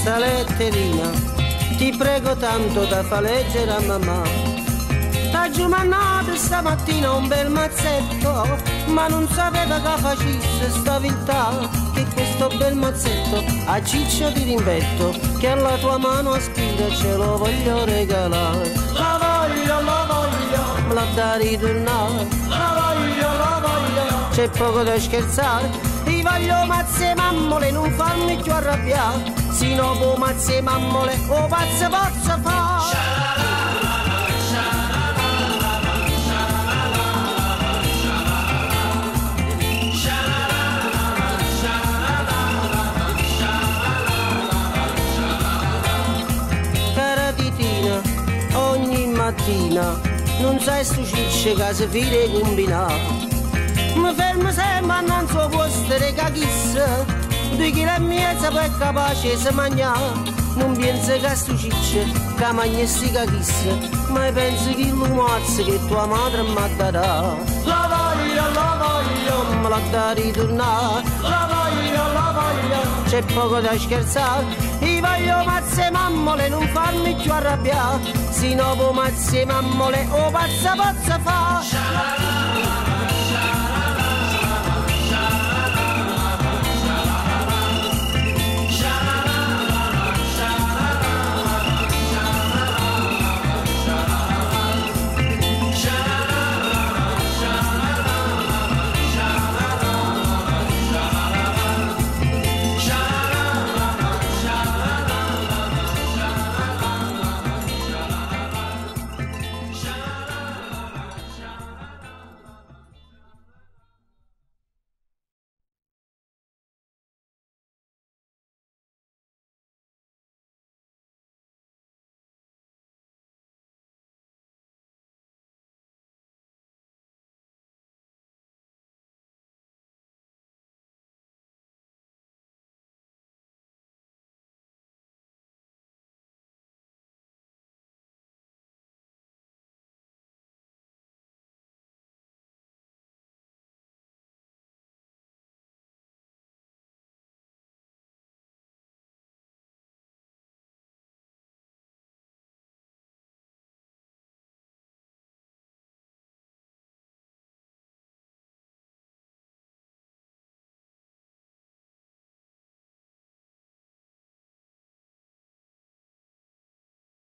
sta letterina, ti prego tanto da fa leggere a mamma. T'ha giumannato stamattina un bel mazzetto, ma non sapeva che facesse sta viltà, che questo bel mazzetto a ciccio di rimbetto, che alla tua mano aspira ce lo voglio regalare. La voglio, me la da ritornare. La voglio, c'è poco da scherzare. Ti voglio mazze mammole, non farmi più arrabbiare, se no po mazze mammole, o pazzo posso fare. Ogni mattina non sai stu cicce che si fide combinare. Mi fermo sempre annanzi a postere che chissà 2 kg e mezzo per capace se mangiare. Non penso che stu cicce che mangi sti chissà, ma penso che l'umazzo che tua madre m'ha dato. La voglio, me la da ritornare. La voglio, c'è poco da scherzare. Ti voglio mazze mammole, non farmi più arrabbiare, se no po mazze mammole, o pazza fa.